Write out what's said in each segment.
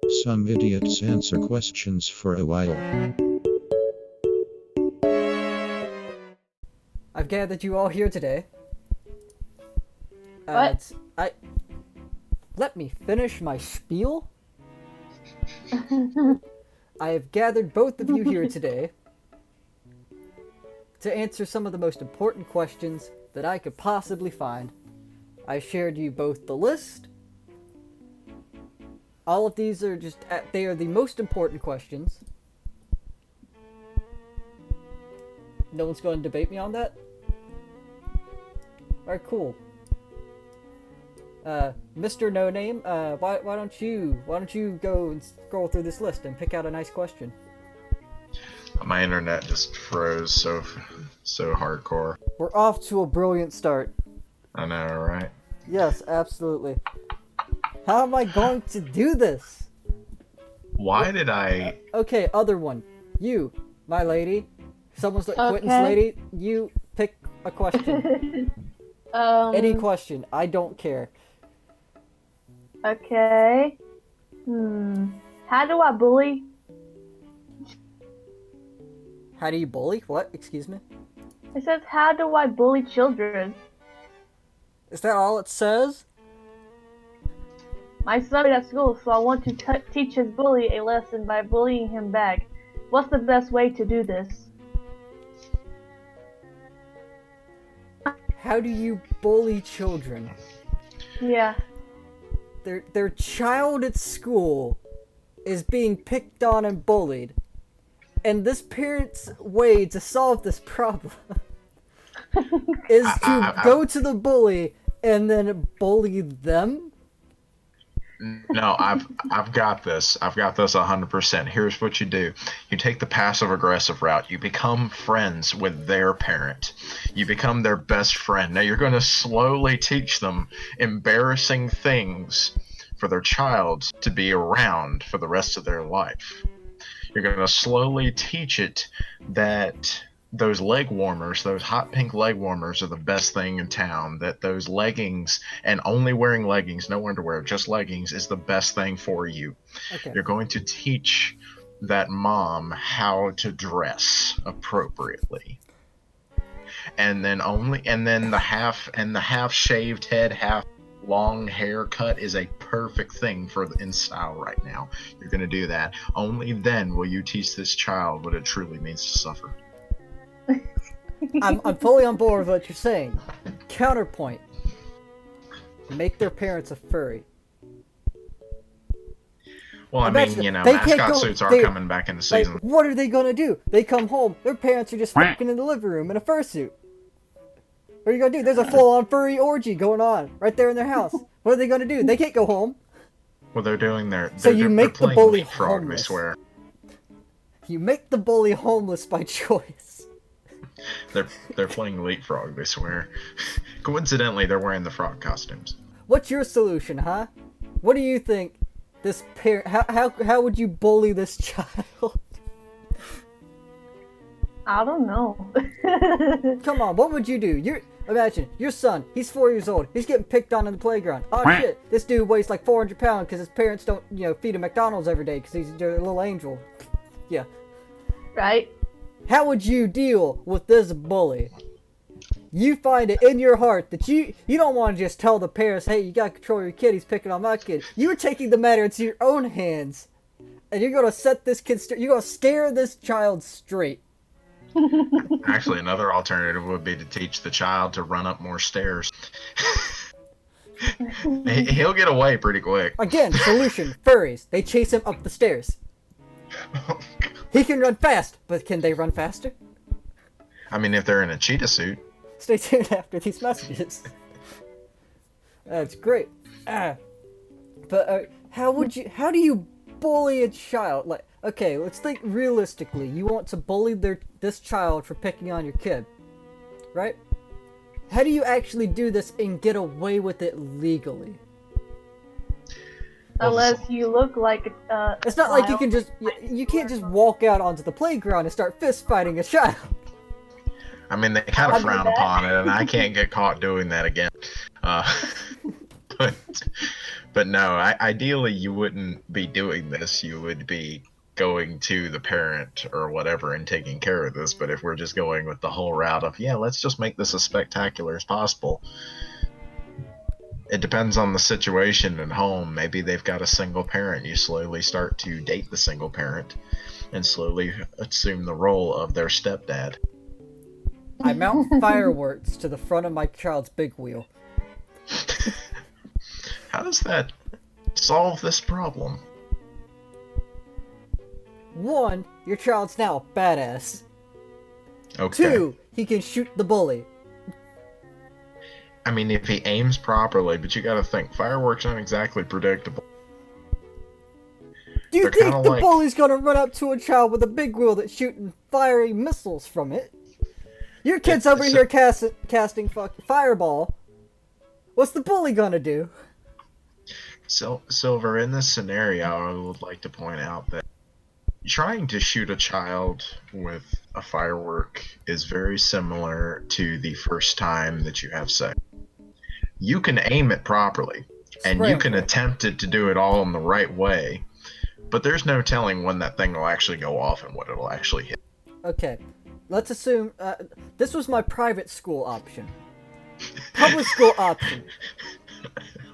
Some idiots answer questions for a while. I've gathered you all here today. What? Let me finish my spiel. I have gathered both of you here today to answer some of the most important questions that I could possibly find. I shared you both the list. All of these are they are the most important questions. No one's going to debate me on that? Alright, cool. Mr. No Name, why don't you go and scroll through this list and pick out a nice question? My internet just froze so hardcore. We're off to a brilliant start. I know, right? Yes, absolutely. How am I going to do this? Why did I... Okay, other one. You, my lady. Someone's like Quentin's Okay. lady. You pick a question. Any question. I don't care. Okay. How do I bully? How do you bully? What? Excuse me? It says, how do I bully children? Is that all it says? My son is at school, so I want to teach his bully a lesson by bullying him back. What's the best way to do this? How do you bully children? Yeah. Their child at school is being picked on and bullied. And this parent's way to solve this problem is to go to the bully and then bully them? No, I've got this. I've got this 100%. Here's what you do. You take the passive-aggressive route. You become friends with their parent. You become their best friend. Now, you're going to slowly teach them embarrassing things for their child to be around for the rest of their life. You're going to slowly teach it that those leg warmers, those hot pink leg warmers are the best thing in town, that those leggings and only wearing leggings, no underwear, just leggings is the best thing for you. Okay. You're going to teach that mom how to dress appropriately. And then the half shaved head, half long haircut is a perfect thing for in style right now. You're going to do that. Only then will you teach this child what it truly means to suffer. I'm fully on board with what you're saying. Counterpoint. Make their parents a furry. Well, I Imagine mean, you know, they can't mascot go- suits are they- coming back into Like, season. what are they gonna do? They come home, their parents are just fucking in the living room in a fursuit. What are you gonna do? There's a full-on furry orgy going on right there in their house. What are they gonna do? They can't go home. Well, they're doing their. So they're, you they're make the playing bully leapfrog, homeless. I swear. You make the bully homeless by choice. They're playing leapfrog, they swear. Coincidentally, they're wearing the frog costumes. What's your solution, huh? What do you think this parent... How would you bully this child? I don't know. Come on, what would you do? Imagine, your son, he's 4 years old, he's getting picked on in the playground. Oh shit, this dude weighs like 400 pounds because his parents don't, feed him McDonald's every day because he's a little angel. Yeah. Right? How would you deal with this bully? You find it in your heart that you don't want to just tell the parents, hey, you gotta control your kid, he's picking on my kid. You're taking the matter into your own hands. And you're gonna set this kid straight. You're gonna scare this child straight. Actually, another alternative would be to teach the child to run up more stairs. He'll get away pretty quick. Again, solution, furries. They chase him up the stairs. He can run fast, but can they run faster? I mean, if they're in a cheetah suit. Stay tuned after these messages. That's great. But how do you bully a child? Like, okay, let's think realistically. You want to bully this child for picking on your kid, right? How do you actually do this and get away with it legally? Unless you look like It's not like you can't just walk out onto the playground and start fist fighting a child. I mean, they kind I'll of do frown that. upon it, and I can't get caught doing that again. But But no, ideally you wouldn't be doing this. You would be going to the parent or whatever and taking care of this. But if we're just going with the whole route of, yeah, let's just make this as spectacular as possible. It depends on the situation at home. Maybe they've got a single parent. You slowly start to date the single parent and slowly assume the role of their stepdad. I mount fireworks to the front of my child's big wheel. How does that solve this problem? 1, your child's now a badass. Okay. 2, he can shoot the bully. I mean, if he aims properly, but you gotta think, fireworks aren't exactly predictable. Do you They're think kinda the like- bully's gonna run up to a child with a big wheel that's shooting fiery missiles from it? Your kid's over here casting fireball. What's the bully gonna do? Silver, in this scenario, I would like to point out that trying to shoot a child with a firework is very similar to the first time that you have sex. You can aim it properly, and you can attempt it to do it all in the right way, but there's no telling when that thing will actually go off and what it'll actually hit. Okay, let's assume this was my private school option. Public school option.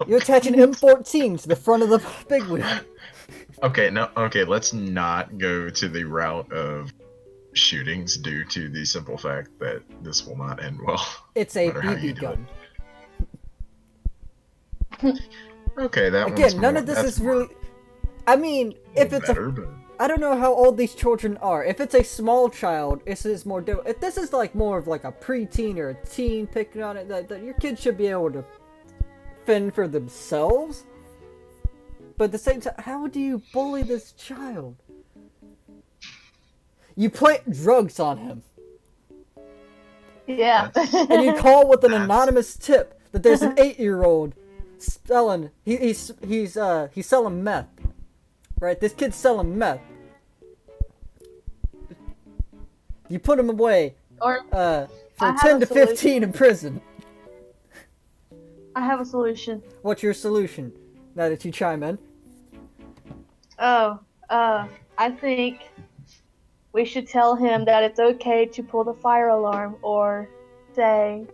You attach an M14 to the front of the big wheel. Okay, let's not go to the route of shootings due to the simple fact that this will not end well. It's a no matter how you BB do it. gun. Okay, that one's Again, none more- of this that's is really. I mean, if more it's better, a. but I don't know how old these children are. If it's a small child, this is more. If this is like more of like a preteen or a teen picking on it, that your kids should be able to fend for themselves. But at the same time, how do you bully this child? You plant drugs on him, Yeah. and you call with an That's- anonymous tip that there's an 8-year-old selling. He's selling meth. Right, this kid's selling meth. You put him away Or for I have 10 a to 15 in prison. I have a solution. What's your solution? Now that you chime in. I think we should tell him that it's okay to pull the fire alarm, or say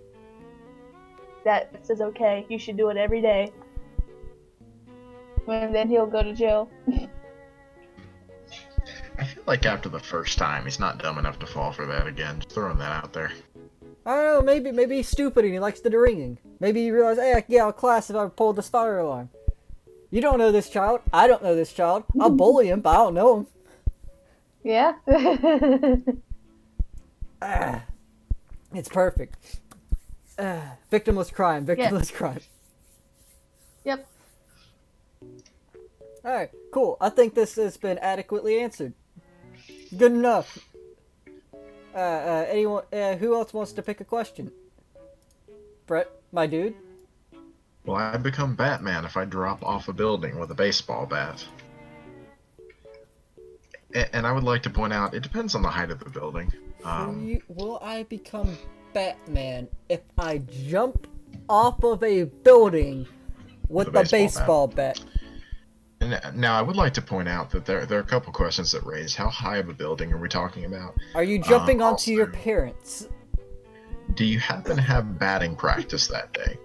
that this is okay. You should do it every day. And then he'll go to jail. I feel like after the first time, he's not dumb enough to fall for that again. Just throwing that out there. I don't know, maybe he's stupid and he likes the ringing. Maybe he realized, hey, I can get out of class if I pulled this fire alarm. You don't know this child. I don't know this child. I'll bully him, but I don't know him. Yeah. It's perfect. Victimless crime. Victimless crime. Yep. Alright, cool. I think this has been adequately answered. Good enough. Anyone, who else wants to pick a question? Brett, my dude? Well, I become Batman if I drop off a building with a baseball bat. And I would like to point out, it depends on the height of the building. Will I become Batman if I jump off of a building with a baseball bat? And now, I would like to point out that there are a couple questions that raise. How high of a building are we talking about? Are you jumping onto Also, your parents? Do you happen to have batting practice that day?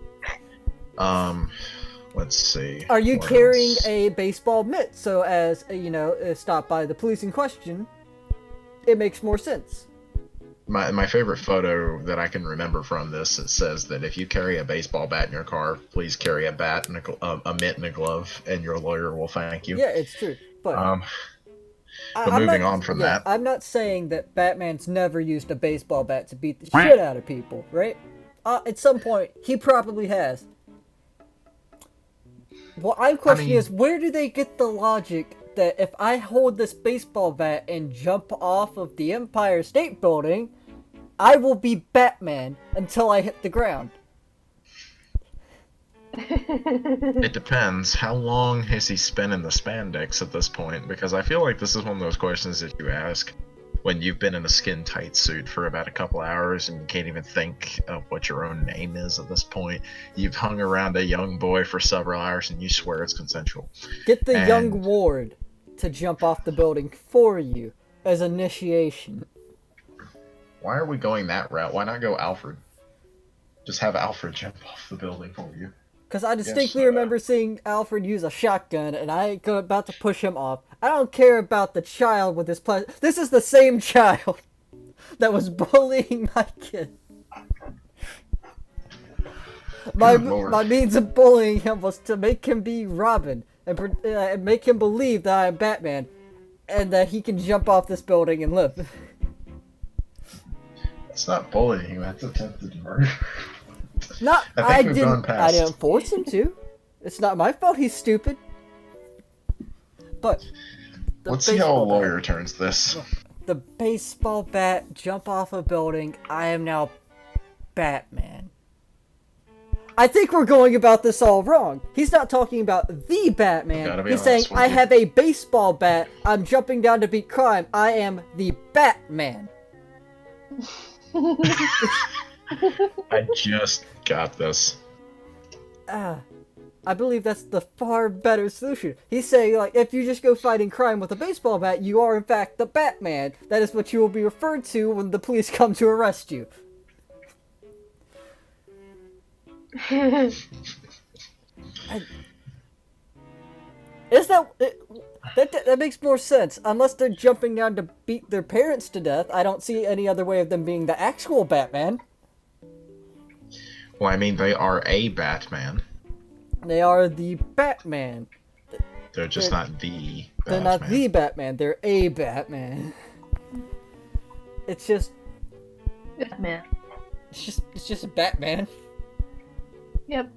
Let's see. Are you What carrying else? a baseball mitt so as, stopped by the police in question, it makes more sense? My favorite photo that I can remember from this, it says that if you carry a baseball bat in your car, please carry a bat and a mitt and a glove, and your lawyer will thank you. Yeah, it's true. But, But moving on from that. I'm not saying that Batman's never used a baseball bat to beat the shit out of people, right? At some point, he probably has. What I'm questioning is, where do they get the logic that if I hold this baseball bat and jump off of the Empire State Building, I will be Batman until I hit the ground? It depends. How long has he spent in the spandex at this point? Because I feel like this is one of those questions that you ask when you've been in a skin tight suit for about a couple hours and you can't even think of what your own name is at this point. You've hung around a young boy for several hours and you swear it's consensual. Get the And- young ward to jump off the building for you as initiation. Why are we going that route? Why not go Alfred? Just have Alfred jump off the building for you. Because I distinctly Yes, remember seeing Alfred use a shotgun, and I go about to push him off. I don't care about the child with his This is the same child that was bullying my kid. My Good Lord. my means of bullying him was to make him be Robin and make him believe that I am Batman, and that he can jump off this building and live. It's not bullying, that's attempted murder. Not I think we've gone past. I didn't force him to. It's not my fault he's stupid. But the Let's see how a baseball bat- lawyer turns this. The baseball bat jump off a building. I am now Batman. I think we're going about this all wrong. He's not talking about the Gotta Batman. be He's saying, honest with I you. have a baseball bat. I'm jumping down to beat crime. I am the Batman. I just got this. I believe that's the far better solution. He's saying, like, if you just go fighting crime with a baseball bat, you are in fact the Batman. That is what you will be referred to when the police come to arrest you. Is that makes more sense? Unless they're jumping down to beat their parents to death, I don't see any other way of them being the actual Batman. Well, I mean, they are a Batman. They are the Batman. They're just not the They're Batman. not the Batman, they're a Batman. It's just Batman. it's just a Batman. Yep.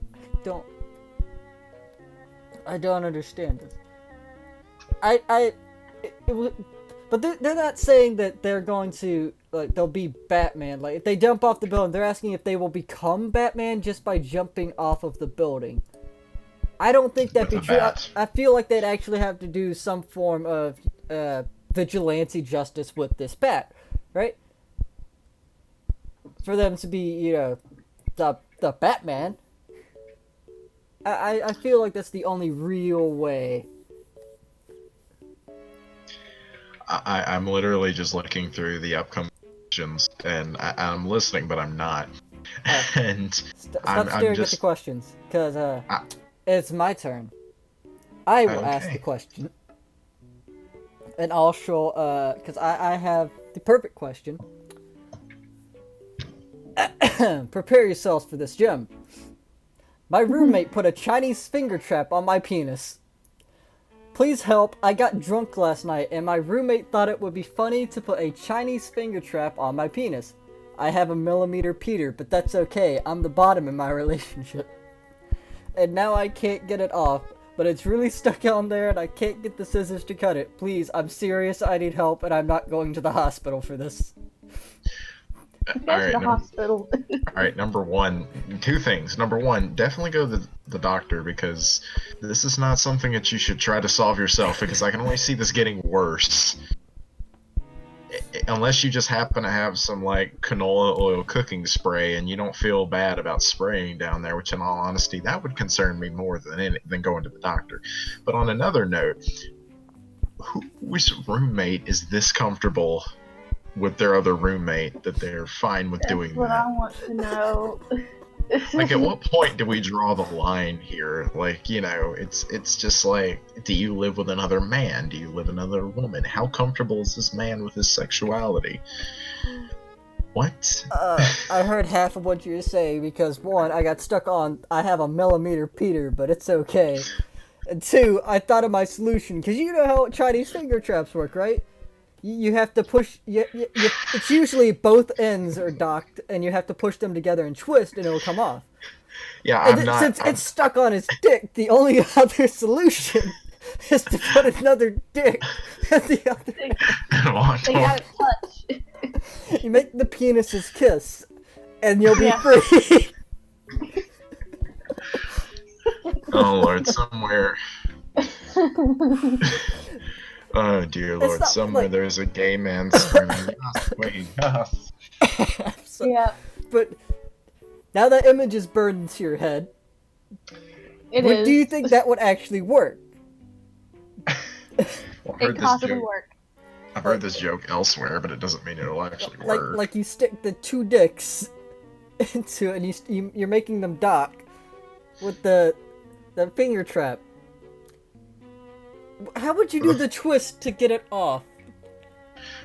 I don't understand this. But they're not saying that they're going to, like, they'll be Batman. Like, if they jump off the building, they're asking if they will become Batman just by jumping off of the building. I don't think that'd be With a true. bat. I feel like they'd actually have to do some form of vigilante justice with this bat, right? For them to be, you know, the Batman. I feel like that's the only real way. I'm literally just looking through the upcoming questions, and I'm listening, but I'm not. And Stop I'm staring at just- the questions, because it's my turn. I will ask Okay. the question. And I'll show, because I have the perfect question. Prepare yourselves for this gem. My roommate put a Chinese finger trap on my penis. Please help, I got drunk last night and my roommate thought it would be funny to put a Chinese finger trap on my penis. I have a millimeter Peter, but that's okay, I'm the bottom in my relationship. And now I can't get it off, but it's really stuck on there and I can't get the scissors to cut it. Please, I'm serious, I need help and I'm not going to the hospital for this. Go all to right, the hospital. all right. Number one, two things. Number one, definitely go to the doctor, because this is not something that you should try to solve yourself, because I can only see this getting worse. Unless you just happen to have some, like, canola oil cooking spray and you don't feel bad about spraying down there, which in all honesty, that would concern me more than going to the doctor. But on another note, whose roommate is this comfortable with their other roommate that they're fine with That's doing what that? I want to know. Like, at what point do we draw the line here? Like, you know, it's just like, do you live with another man? Do you live with another woman? How comfortable is this man with his sexuality? What? I heard half of what you were saying because one, I got stuck on, I have a millimeter Peter, but it's okay. And two, I thought of my solution, because you know how Chinese finger traps work, right? You have to push, it's usually both ends are docked, and you have to push them together and twist, and it'll come off. Yeah, And I'm not. since it's stuck on his dick, the only other solution is to put another dick at the other end. They gotta touch. You make the penises kiss, and you'll be Yeah. free. Oh Lord, somewhere. Oh dear It's lord, not somewhere like- there's a gay man screaming, yes, wait, yes. So- Yeah, But now that image is burned into your head, it do is. you think that would actually work? I've It heard this possibly joke. work. I've heard this joke elsewhere, but it doesn't mean it'll actually Like work. like you stick the two dicks into it, and you're making them dock with the finger trap. How would you do the twist to get it off?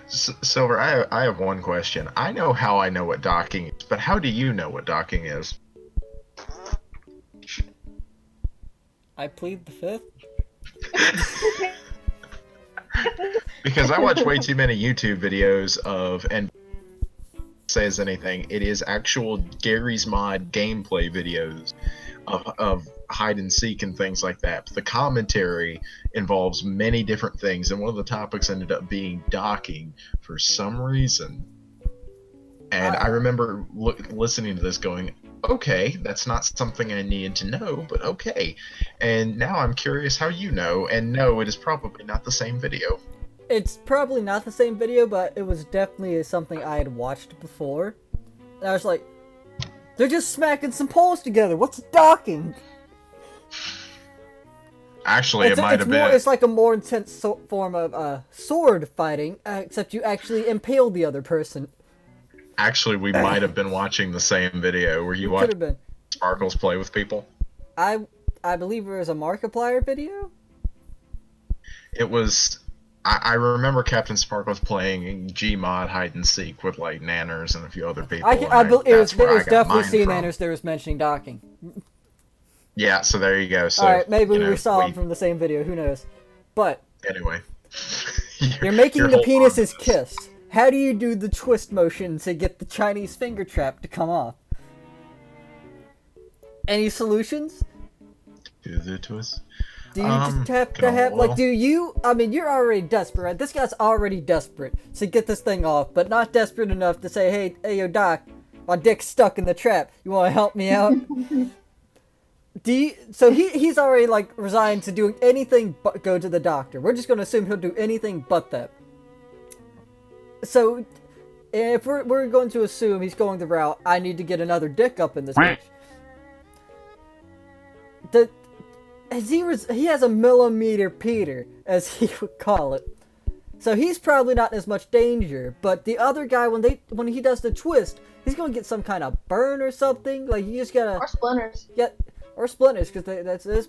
Silver, I have one question. I know how I know what docking is, but how do you know what docking is? I plead the fifth. Because I watch way too many YouTube videos of, and says anything, it is actual Gary's Mod gameplay videos of hide and seek and things like that. But the commentary involves many different things, and one of the topics ended up being docking for some reason. And I remember listening to this going, okay, that's not something I needed to know, but okay. And now I'm curious how you know, and no, it is probably not the same video. It's probably not the same video, but it was definitely something I had watched before. And I was like, they're just smacking some poles together. What's docking? Actually, it might have been. It's like a more intense form of sword fighting, except you actually impale the other person. Actually, we might have been watching the same video where you Could watch have been. Sparkles play with people. I believe it was a Markiplier video. It was. I remember Captain Sparkles playing Gmod hide and seek with like Nanners and a few other people. It was where I got definitely mine seen from. Anders there was mentioning docking. Yeah, so there you go. So, Alright, maybe you know, we saw him from the same video, who knows. But Anyway. you're making your the whole penises arm is- kiss. How do you do the twist motion to get the Chinese finger trap to come off? Any solutions? Do the twist. Do you just have to Come have, on, like, well. do you, I mean, you're already desperate, right? This guy's already desperate to get this thing off, but not desperate enough to say, hey, yo, Doc, my dick's stuck in the trap. You want to help me out? So he's already, like, resigned to doing anything but go to the doctor. We're just going to assume he'll do anything but that. So, if we're going to assume he's going the route, I need to get another dick up in this bitch. He has a millimeter Peter, as he would call it. So he's probably not in as much danger, but the other guy, when he does the twist, he's gonna get some kind of burn or something. Like, you just gotta Or splinters. or splinters, because that's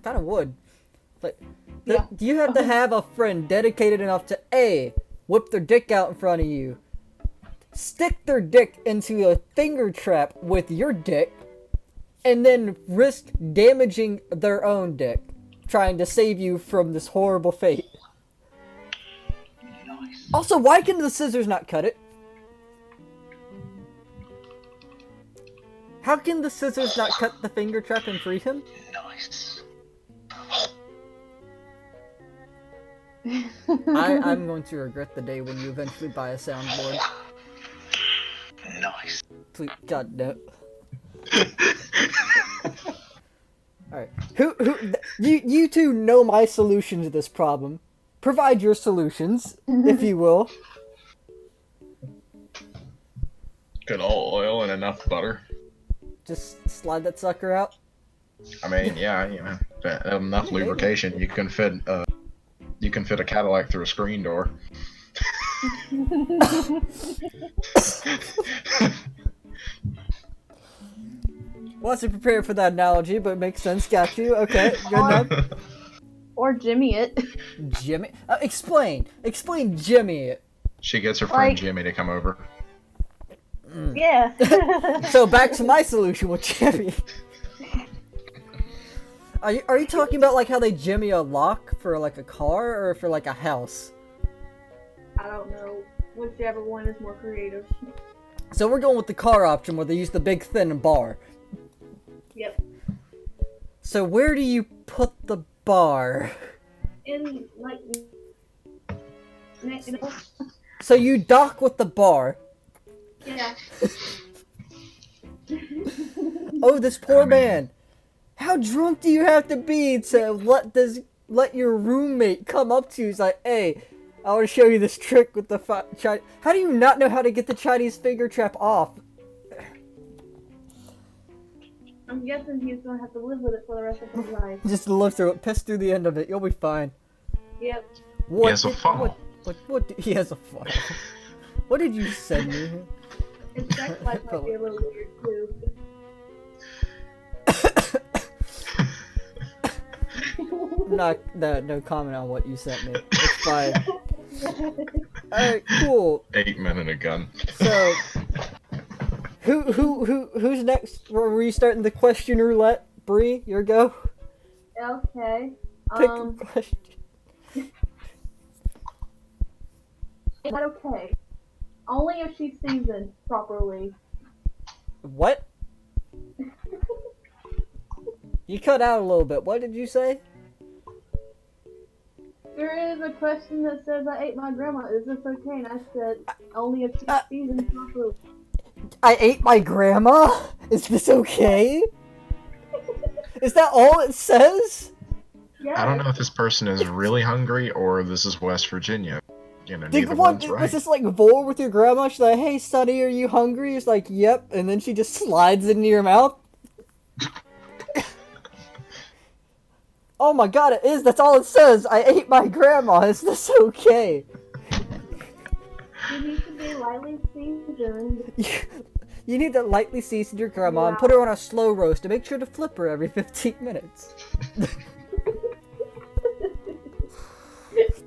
kind of wood. Like, Yeah. you have to have a friend dedicated enough to A, whip their dick out in front of you, stick their dick into a finger trap with your dick, and then risk damaging their own dick, trying to save you from this horrible fate. Nice. Also, why can the scissors not cut it? How can the scissors not cut the finger trap and free him? Nice. I'm going to regret the day when you eventually buy a soundboard. Nice. Please, God no. Alright. You two know my solution to this problem. Provide your solutions, if you will. Good old oil and enough butter. Just slide that sucker out. I mean, yeah, you know, enough lubrication. You can fit a Cadillac through a screen door. Wasn't prepared for that analogy, but it makes sense. Got you. Okay, good enough. Or Jimmy it. Jimmy, explain Jimmy it. She gets her friend Like- Jimmy to come over. Yeah. So back to my solution with Jimmy. Are you talking about like how they jimmy a lock for like a car or for like a house? I don't know. Whichever one is more creative. So we're going with the car option where they use the big thin bar. Yep. So where do you put the bar? In like, you know, So you dock with the bar. yeah. Oh, this poor man. How drunk do you have to be to let this let your roommate come up to you? He's like, hey, I want to show you this trick with the Chinese. How do you not know how to get the Chinese finger trap off? I'm guessing he's gonna have to live with it for the rest of his life. Just live through it, piss through the end of it. You'll be fine. Yep. What He has a funnel. He has a funnel. What did you send me? His sex life might be a little weird too. No comment on what you sent me. It's fine. Alright, cool. 8 men and a gun. So, who's next? Were you starting the question roulette? Bree, your go. Okay. Pick a question. Is that okay? Only if she's seasoned properly. What? You cut out a little bit. What did you say? There is a question that says I ate my grandma. Is this okay? And I said only if she's seasoned properly. I ate my grandma? Is this okay? Is that all it says? Yeah. I don't know if this person is really hungry or this is West Virginia. You know, neither one's right. Was this like Vol with your grandma? She's like, hey, Sonny, are you hungry? He's like, yep. And then she just slides into your mouth. Oh my god, it is. That's all it says. I ate my grandma. Is this okay? You need to be lightly seasoned. You need to lightly season your grandma and put her on a slow roast and make sure to flip her every 15 minutes.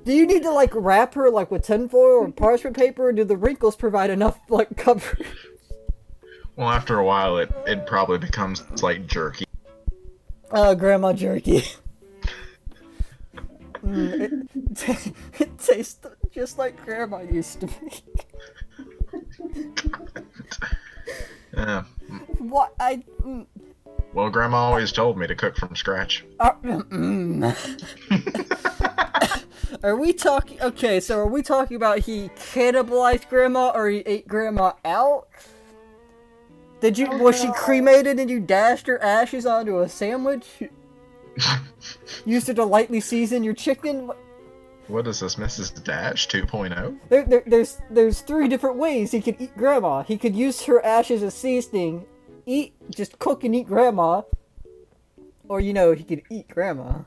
Do you need to like wrap her like with tinfoil or parchment paper, or do the wrinkles provide enough like cover? Well, after a while, it probably becomes like jerky. Grandma jerky. It tastes just like Grandma used to make. Yeah. What Well, Grandma always told me to cook from scratch. Are we talking? Okay, so are we talking about he cannibalized Grandma or he ate Grandma out? Was she cremated and you dashed her ashes onto a sandwich? Used it to lightly season your chicken? What is this, Mrs. Dash 2.0? There's 3 different ways he could eat Grandma. He could use her ashes as seasoning, just cook and eat Grandma, or he could eat Grandma.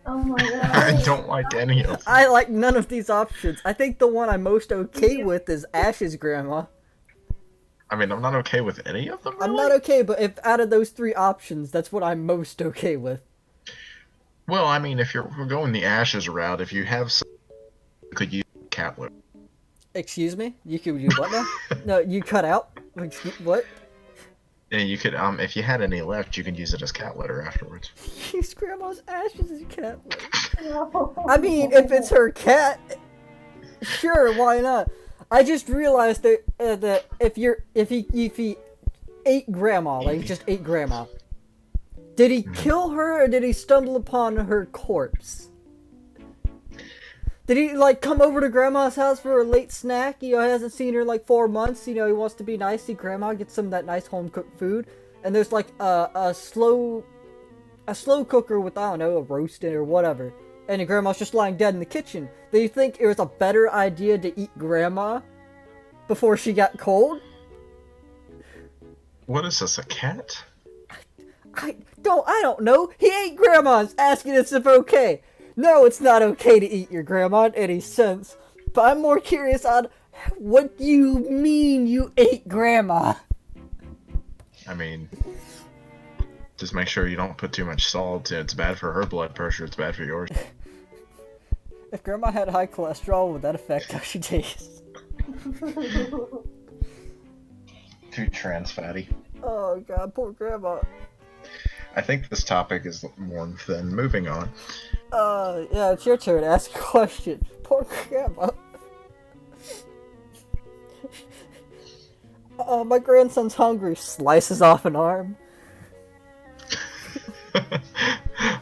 Oh my god. I don't like any of them. I like none of these options. I think the one I'm most okay with is Ash's Grandma. I mean, I'm not okay with any of them, really? I'm not okay, but if out of those 3 options, that's what I'm most okay with. Well, I mean, if we're going the ashes route, if you have some, you could use cat litter. Excuse me? You could do what now? No, you cut out? What? Yeah, you could, if you had any left, you could use it as cat litter afterwards. Use Grandma's ashes as cat litter. I mean, if it's her cat, sure, why not? I just realized that if he ate Grandma, like he just ate Grandma, did he kill her or did he stumble upon her corpse? Did he like come over to Grandma's house for a late snack? He hasn't seen her in like 4 months. He wants to be nice. See Grandma, get some of that nice home cooked food, and there's like a slow cooker with, I don't know, a roast in it or whatever. And Grandma's just lying dead in the kitchen. Do you think it was a better idea to eat Grandma before she got cold? What is this, a cat? I don't know. He ate Grandma's, asking us if okay. No, it's not okay to eat your grandma in any sense. But I'm more curious on what do you mean you ate Grandma? I mean, just make sure you don't put too much salt. It's bad for her blood pressure. It's bad for yours. If Grandma had high cholesterol, would that affect how she tastes? Too trans fatty. Oh god, poor Grandma. I think this topic is more than moving on. Yeah, it's your turn to ask a question. Poor Grandma. My grandson's hungry. Slices off an arm.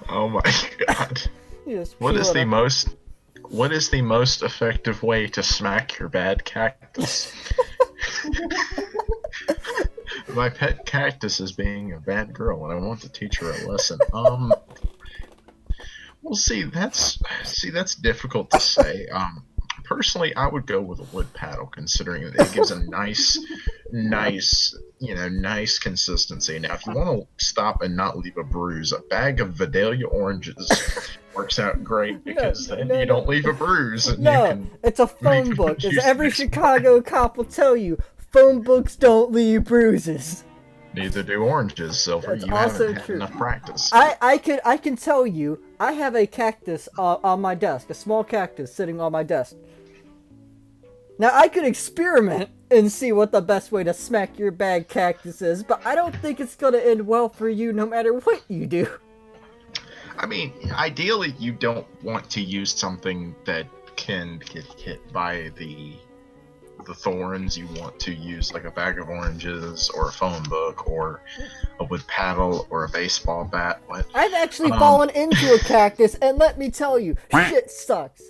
Oh my god. What is the most effective way to smack your bad cactus? My pet cactus is being a bad girl and I want to teach her a lesson. Well, that's difficult to say. Personally, I would go with a wood paddle, considering that it gives a nice consistency. Now, if you want to stop and not leave a bruise, a bag of Vidalia oranges works out great because then you don't leave a bruise, and you No, can it's a make phone them book. As use every next Chicago cop will tell you, phone books don't leave bruises. Neither do oranges, Silver. That's You also haven't had true. enough practice. I can tell you, I have a cactus on my desk, a small cactus sitting on my desk. Now I could experiment and see what the best way to smack your bad cactus is, but I don't think it's gonna end well for you no matter what you do. I mean, ideally, you don't want to use something that can get hit by the thorns. You want to use like a bag of oranges or a phone book or a wood paddle or a baseball bat. What? I've actually fallen into a cactus, and let me tell you, shit sucks.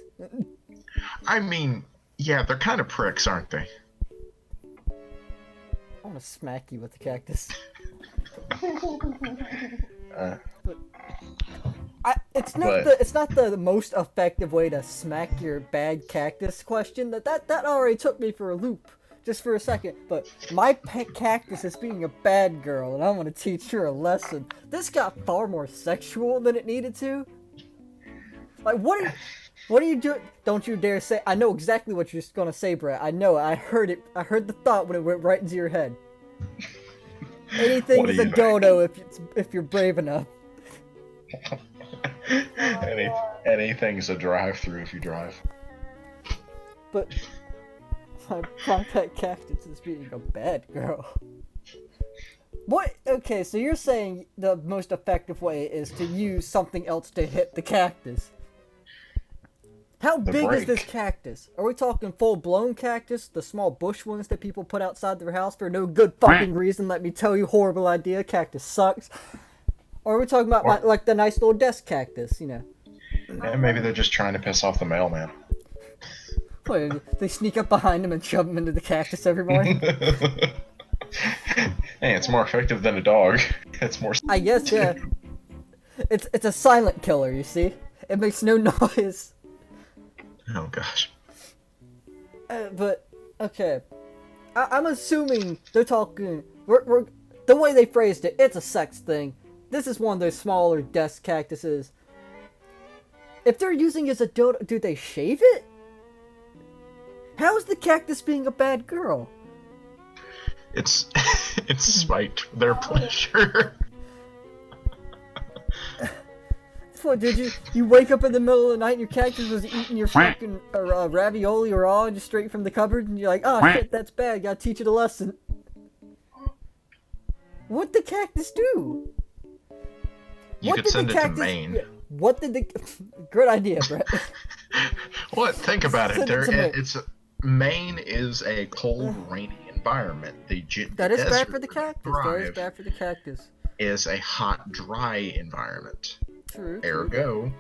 I mean, yeah, they're kind of pricks, aren't they? I want to smack you with the cactus. It's not the most effective way to smack your bad cactus question. That already took me for a loop, just for a second. But my pet cactus is being a bad girl, and I want to teach her a lesson. This got far more sexual than it needed to. Like, what are you doing? Don't you dare say. I know exactly what you're gonna say, Brett. I know. I heard it. I heard the thought when it went right into your head. Anything is a dodo if you're brave enough. Anything's a drive-through if you drive. But my pet cactus is being a bad girl. What? Okay, so you're saying the most effective way is to use something else to hit the cactus. How big is this cactus? Are we talking full-blown cactus? The small bush ones that people put outside their house for no good fucking reason? Let me tell you, horrible idea. Cactus sucks. Or are we talking about like the nice little desk cactus, you know? And maybe they're just trying to piss off the mailman. What, they sneak up behind him and shove him into the cactus every morning? Hey, it's more effective than a dog. It's more. I guess, yeah. It's a silent killer, you see? It makes no noise. Oh gosh. But okay, I'm assuming they're talking. We're the way they phrased it. It's a sex thing. This is one of those smaller desk cactuses. If they're using it as a dildo, do they shave it? How is the cactus being a bad girl? It's spite their pleasure. What, did you wake up in the middle of the night and your cactus was eating your fucking ravioli raw just straight from the cupboard, and you're like, oh shit, that's bad, gotta teach it a lesson. What'd the cactus do? You could send it to Maine. What did the... Good idea, Brett. What? Think about it. Maine is a cold, rainy environment. That is bad for the cactus. That is bad for the cactus. Is a hot, dry environment. True. Ergo,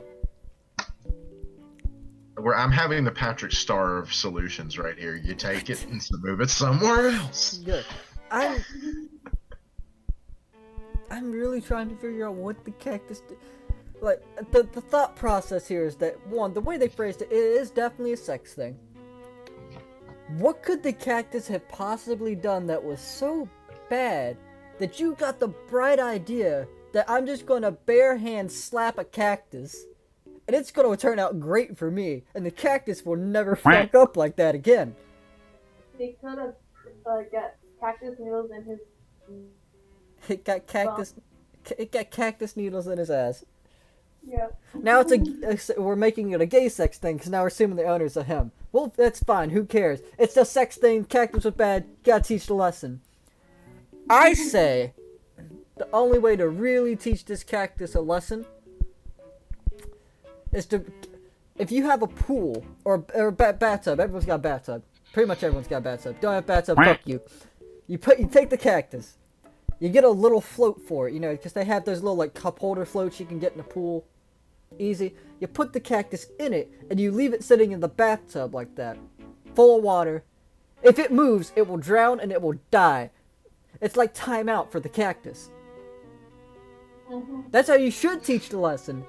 I'm having the Patrick Star of solutions right here. You take it and move it somewhere else. Good. I'm really trying to figure out what the cactus did. Like, the thought process here is that, one, the way they phrased it is definitely a sex thing. What could the cactus have possibly done that was so bad that you got the bright idea that I'm just going to bare hand slap a cactus, and it's going to turn out great for me, and the cactus will never fuck up like that again? They could have got cactus needles in his... It got cactus needles in his ass. Yeah. Now we're making it a gay sex thing, because now we're assuming the owner's a him. Well, that's fine, who cares? It's a sex thing, cactus was bad, gotta teach the lesson. I say, the only way to really teach this cactus a lesson is to, if you have a pool, or a bathtub, everyone's got a bathtub. Pretty much everyone's got a bathtub. Don't have a bathtub, fuck you. You take the cactus. You get a little float for it, you know, because they have those little, like, cup holder floats you can get in a pool. Easy. You put the cactus in it, and you leave it sitting in the bathtub like that. Full of water. If it moves, it will drown and it will die. It's like timeout for the cactus. That's how you should teach the lesson.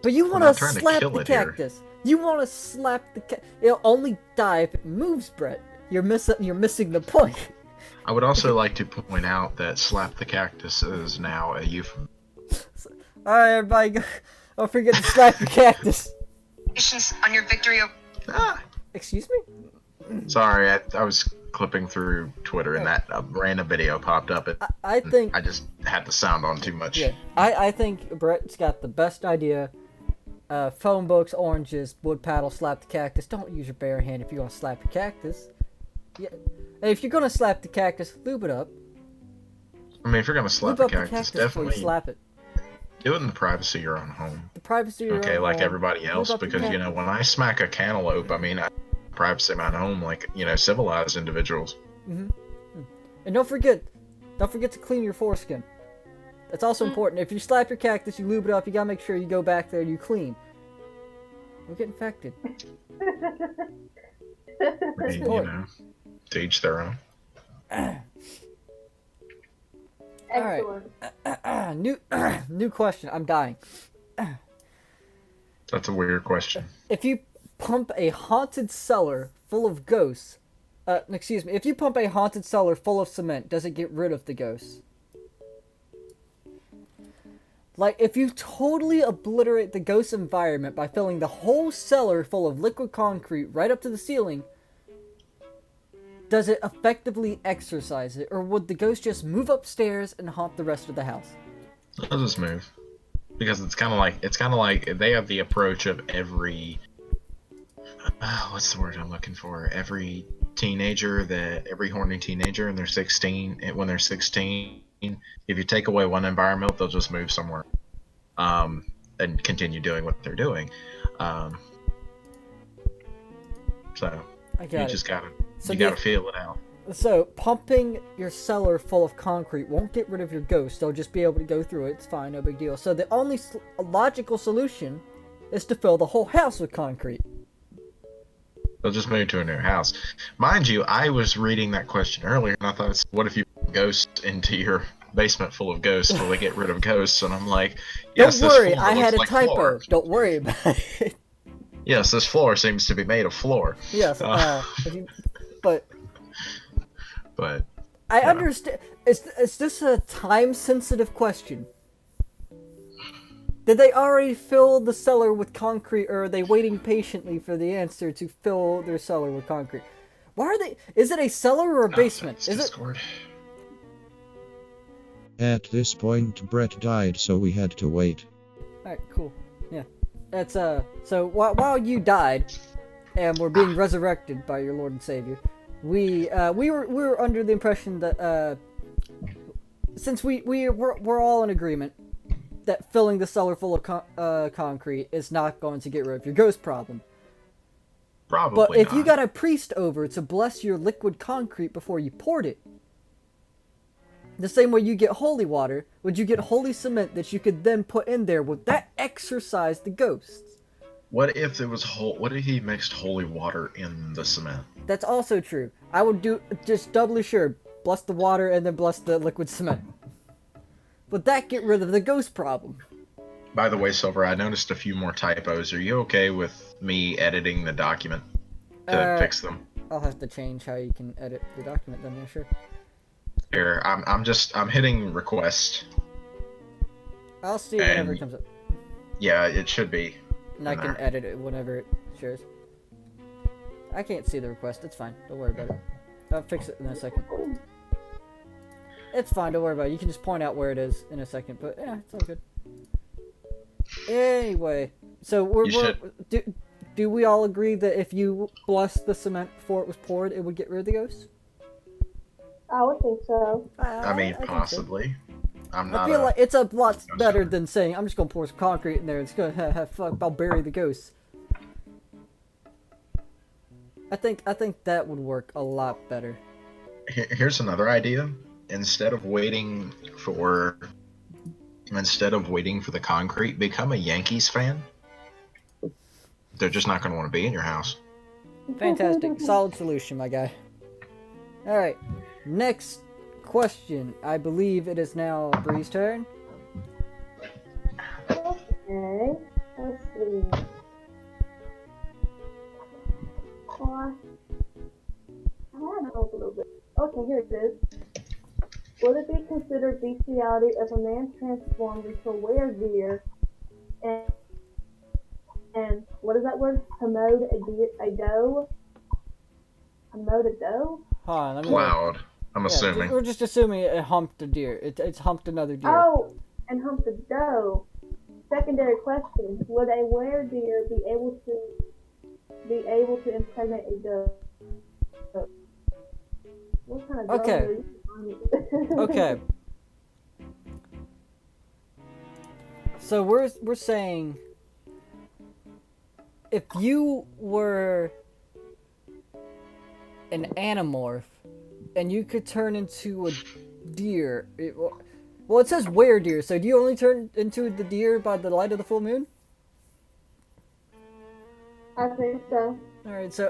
But you We're want not to trying to slap kill the it here. cactus. You want to slap the cactus. It'll only die if it moves, Brett. You're missing the point. I would also like to point out that slap the cactus is now a euphemism. Alright, everybody, don't forget to slap your cactus. On your victory. Ah, Excuse me? sorry, I was clipping through Twitter and that random video popped up. I think... I just had the sound on too much. Yeah, I think Brett's got the best idea. Phone books, oranges, wood paddle, slap the cactus. Don't use your bare hand if you're going to slap your cactus. Yeah. And if you're going to slap the cactus, lube it up. I mean, if you're gonna slap Lube the up the cactus, cactus before you definitely slap it. do it in the privacy of your own home. The privacy of your Okay, own like home. everybody else, Lube up the because you know when I smack a cantaloupe, I mean, I privacy of my own home, like civilized individuals. And don't forget to clean your foreskin. That's also important. If you slap your cactus, you lube it up, you gotta make sure you go back there and you clean. You'll get infected. I mean, important. to each their own. Excellent. New question. I'm dying. That's a weird question. If you pump a haunted cellar full of ghosts, if you pump a haunted cellar full of cement, does it get rid of the ghosts? Like, if you totally obliterate the ghost environment by filling the whole cellar full of liquid concrete right up to the ceiling, does it effectively exorcise it, or would the ghost just move upstairs and haunt the rest of the house? I'll just move. Because it's kind of like they have the approach of every what's the word I'm looking for? Every horny teenager and they're 16, and when they're 16, if you take away one environment, they'll just move somewhere and continue doing what they're doing. So you just gotta feel it out. So, pumping your cellar full of concrete won't get rid of your ghost. They'll just be able to go through it. It's fine, no big deal. So, the only logical solution is to fill the whole house with concrete. They'll just move to a new house. Mind you, I was reading that question earlier, and I thought, what if you put ghosts into your basement full of ghosts? Will they get rid of ghosts? And I'm like, yes, Don't worry, this floor I had a looks like typo. floor. Don't worry about it. Yes, this floor seems to be made of floor. Yes, but I understand. Is this a time-sensitive question? Did they already fill the cellar with concrete, or are they waiting patiently for the answer to fill their cellar with concrete? Why are they? Is it a cellar or a basement? It's Is it? Discord. At this point, Brett died, so we had to wait. Alright, cool. Yeah. That's so while you died and were being resurrected by your Lord and Savior, we were under the impression that since we're all in agreement that filling the cellar full of concrete is not going to get rid of your ghost problem. Probably But if you not. got a priest over to bless your liquid concrete before you poured it, the same way you get holy water, would you get holy cement that you could then put in there? Would that exorcise the ghosts? What if it was what if he mixed holy water in the cement? That's also true. I would do just doubly sure. Bless the water and then bless the liquid cement. Would that get rid of the ghost problem? By the way, Silver, I noticed a few more typos. Are you okay with me editing the document to fix them? I'll have to change how you can edit the document then, yeah, sure. Here, I'm hitting request. I'll see whenever it comes up. Yeah, it should be. And I in can there. edit it whenever it shares. I can't see the request, it's fine. Don't worry about it. I'll fix it in a second. It's fine, don't worry about it. You can just point out where it is in a second, but yeah, it's all good. Anyway, so do we all agree that if you blessed the cement before it was poured, it would get rid of the ghosts? I would think so. I mean, think so. possibly. I feel like it's a lot better than saying, I'm just gonna pour some concrete in there, it's gonna have fuck, I'll bury the ghosts. I think that would work a lot better. Here's another idea. Instead of waiting for the concrete, become a Yankees fan. They're just not going to want to be in your house. Fantastic. Solid solution, my guy. Alright, next question. I believe it is now Bree's turn. Okay. Let's see. Well, I had hope a little bit. Okay, here it is. Would it be considered bestiality if a man transformed into a weredeer and what is that word? Hamode a doe? Hamode a doe? Hold on, let me. Cloud. I'm assuming. We're just assuming it humped a deer. It's humped another deer. Oh, and humped a doe. Secondary question: would a weredeer be able to impregnate a doe? What kind of doe Okay. are you? Okay. So we're saying if you were an animorph and you could turn into a deer, well, it says weredeer. So do you only turn into the deer by the light of the full moon? I think so. All right. So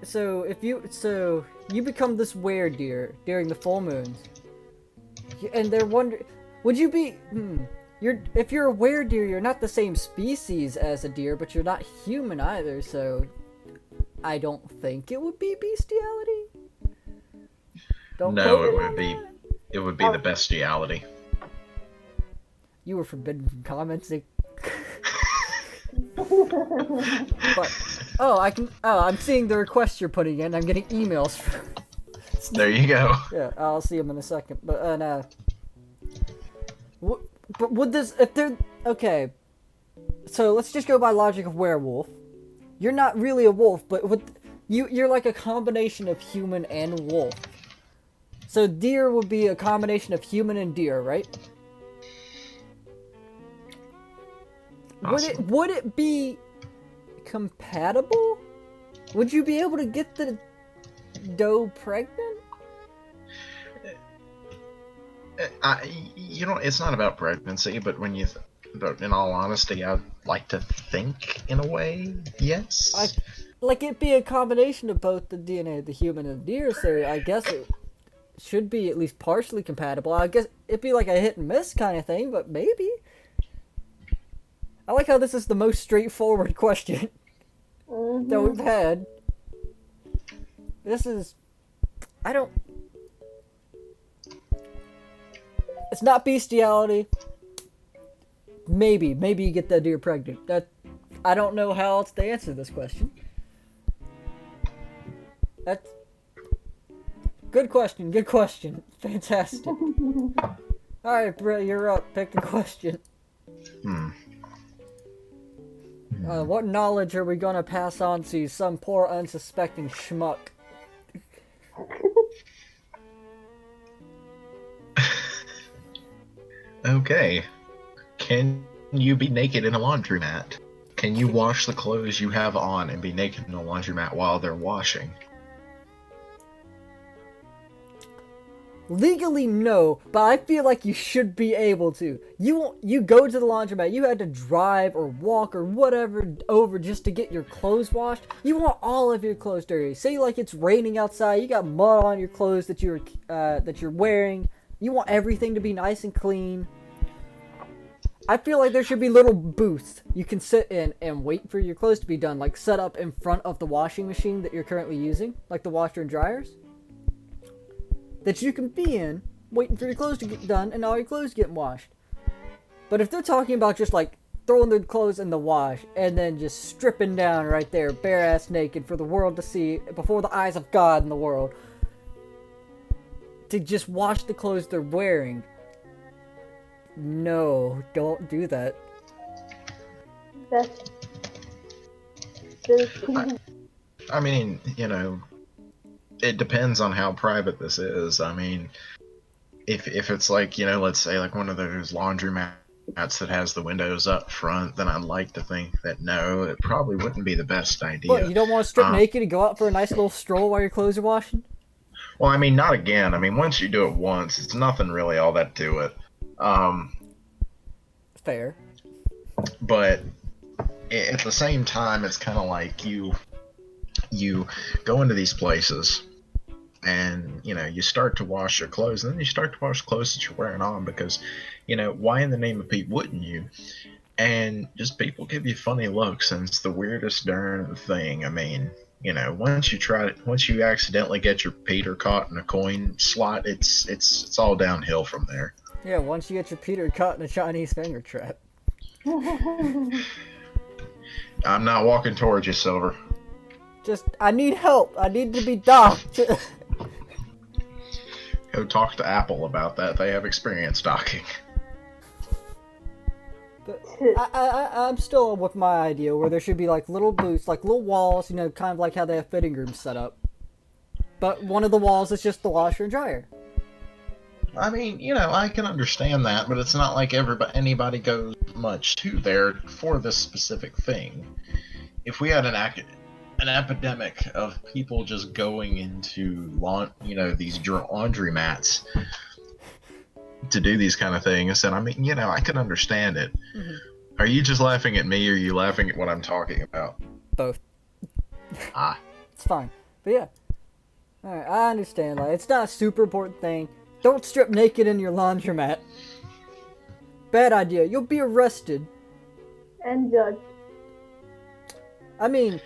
so you become this weredeer during the full moons, and they're wondering, would you be? If you're a weredeer, you're not the same species as a deer, but you're not human either. So I don't think it would be bestiality. Don't No, quote it me would on be. that. It would be the bestiality. You were forbidden from commenting. But I'm seeing the requests you're putting in. I'm getting emails. There you go. Yeah, I'll see them in a second. But but would this if they're okay? So let's just go by logic of werewolf. You're not really a wolf, but you're like a combination of human and wolf. So deer would be a combination of human and deer, right? Awesome. Would it be compatible? Would you be able to get the doe pregnant? It's not about pregnancy, but but in all honesty, I'd like to think in a way, yes. Like it'd be a combination of both the DNA of the human and the deer, so I guess it should be at least partially compatible. I guess it'd be like a hit and miss kind of thing, but maybe. I like how this is the most straightforward question that we've had. It's not bestiality. Maybe you get that deer pregnant. I don't know how else to answer this question. That's good question. Fantastic. Alright, Britt, you're up. Pick a question. What knowledge are we gonna pass on to some poor unsuspecting schmuck? Okay. Can you be naked in a laundromat? Can you wash the clothes you have on and be naked in a laundromat while they're washing? Legally, no, but I feel like you should be able to. You go to the laundromat, you had to drive or walk or whatever over just to get your clothes washed. You want all of your clothes dirty. Say like it's raining outside, you got mud on your clothes that you're wearing. You want everything to be nice and clean. I feel like there should be little booths you can sit in and wait for your clothes to be done, like set up in front of the washing machine that you're currently using, like the washer and dryers. That you can be in, waiting for your clothes to get done, and all your clothes getting washed. But if they're talking about just like throwing their clothes in the wash and then just stripping down right there, bare ass naked for the world to see, before the eyes of God in the world, to just wash the clothes they're wearing, no, don't do that. I mean, it depends on how private this is. I mean, if it's like, let's say like one of those laundromats that has the windows up front, then I'd like to think that no, it probably wouldn't be the best idea. What, you don't want to strip naked and go out for a nice little stroll while your clothes are washing? Well, I mean, not again. I mean, once you do it once, it's nothing really all that to it. Fair. But at the same time, it's kind of like you go into these places and you start to wash your clothes, and then you start to wash clothes that you're wearing on, because why in the name of Pete wouldn't you? and just people give you funny looks, and it's the weirdest darn thing. I mean, once you accidentally get your Peter caught in a coin slot, it's all downhill from there. Yeah, once you get your Peter caught in a Chinese finger trap. I'm not walking towards you, Silver. I need help. I need to be docked. Go talk to Apple about that. They have experience docking. But I'm still with my idea where there should be like little booths, like little walls, you know, kind of like how they have fitting rooms set up. But one of the walls is just the washer and dryer. I mean, I can understand that, but it's not like anybody goes much to there for this specific thing. If we had an epidemic of people just going into these laundromats to do these kind of things, and I mean, I can understand it. Mm-hmm. Are you just laughing at me, or are you laughing at what I'm talking about? Both. It's fine. But yeah. Alright, I understand. Like, it's not a super important thing. Don't strip naked in your laundromat. Bad idea. You'll be arrested. And judged. I mean,